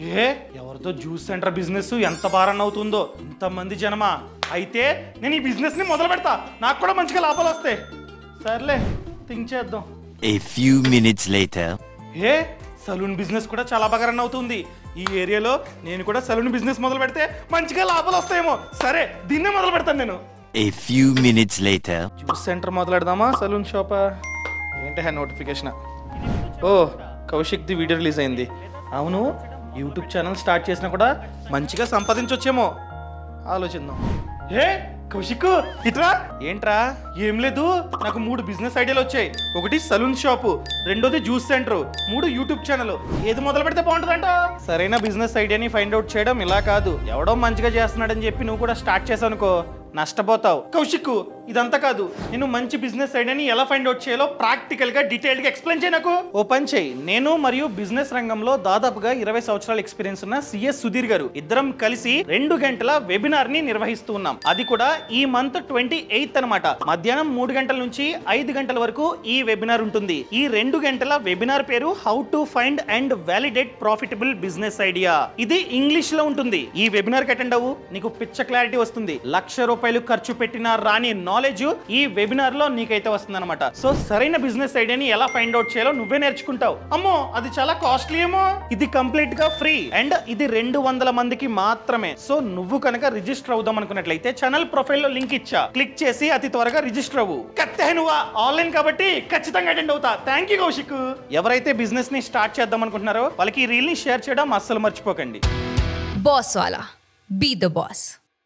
ఏ ఎవరితో juice centre business ఎంత భారం అవుతుందో, ఇంతమంది జనమా. అయితే నేను ఈ బిజినెస్ ని మొదలు పెడతా, నాకు కూడా మంచిగా లాభాలు వస్తాయి. సర్లే థింక్ చేద్దాం. A few minutes later. ఏ సలూన్ బిజినెస్ కూడా చాలా బాగా రన్ అవుతుంది. ఈ ఏరియాలో నేను కూడా సలూన్ బిజినెస్ మొదలు పెడితే మంచిగా లాభాలు వస్తాయేమో. సరే దీన్నే మొదలు పెడతాను నేను. A few minutes later. Juice center మొదలెడదామా సలూన్ షాపా? ఏంటి నోటిఫికేషన్? ఓ కౌశిక్ ది వీడియో రిలీజ్ అయింది. అవును, యూట్యూబ్ ఛానల్ స్టార్ట్ చేసినా కూడా మంచిగా సంపాదించొచ్చేమో. ఆలోచిద్దాం. ఏ కౌశిక్ ఇట్రా. ఏంట్రా? ఏం లేదు, నాకు 3 బిజినెస్ ఐడియాలు వచ్చాయి. ఒకటి సలూన్ షాపు, రెండోది జ్యూస్ సెంటర్, 3 యూట్యూబ్ ఛానల్. ఏది మొదలు పెడితే బాగుంటుందంట? సరైన బిజినెస్ ఐడియాని ఫైండ్ అవుట్ చేయడం ఇలా కాదు. ఎవడో మంచిగా చేస్తున్నాడని చెప్పి నువ్వు కూడా స్టార్ట్ చేసావు అనుకో, నష్టపోతావు. కౌశిక్ ఇదంతా కాదు, నేను మంచి బిజినెస్ ఐడియాని ఎలా ఫైండ్ అవుట్ చేయాలో ప్రాక్టికల్ గా డీటెయిల్డ్ గా ఎక్స్ప్లెయిన్ చేయి నాకు. ఓ పని చేయి, నేను మరియు బిజినెస్ రంగంలో దాదాపుగా 20 సంవత్సరాల ఎక్స్పీరియన్స్ ఉన్న సిఎస్ సుధీర్ గారు ఇద్దరం కలిసి 2 గంటల వెబినార్ ని నిర్వహిస్తూ ఉన్నాం. అది కూడా ఈ మంత్ 28th అన్నమాట. మధ్యాహ్నం 3 గంటల నుంచి 5 గంటల వరకు ఈ వెబినార్ ఉంటుంది. ఈ 2 గంటల వెబినార్ పేరు how to find and validate profitable business idea. ఇది ఇంగ్లీష్ లో ఉంటుంది. ఈ వెబినార్ కి అటెండ్ అవ్వు, నీకు పిచ్చ క్లారిటీ వస్తుంది. ₹1,00,000 ఖర్చు పెట్టిన రాని నాలెడ్జ్ ఈ వెబినార్ లో నీకైతే వస్తుంది అనమాట. సో సరైన బిజినెస్ ఐడియాని ఎలా ఫైండ్ అవుట్ చేయాలో నువ్వే నేర్చుకుంటావు. అమ్మో అది చాలా కాస్ట్లీ ఏమో. ఇది కంప్లీట్ గా ఫ్రీ అండ్ ఇది 200 మందికి మాత్రమే. సో నువ్వు కనుక రిజిస్టర్ అవుదాం అనుకున్నట్లయితే ఛానల్ ప్రొఫైల్ లో లింక్ ఇచ్చా, క్లిక్ చేసి అతి త్వరగా రిజిస్టర్ అవ్వు. కత్తే నువ్వా ఆన్లైన్ కాబట్టి ఖచ్చితంగా అటెండ్ అవుతా. Thank you Kaushik. ఎవరైతే బిజినెస్ ని స్టార్ట్ చేద్దాం అనుకుంటున్నారో వాళ్ళకి ఈ రీల్ ని షేర్ చేయడం అస్సలు మర్చిపోకండి. బాస్ వాలా, బీ ద బాస్.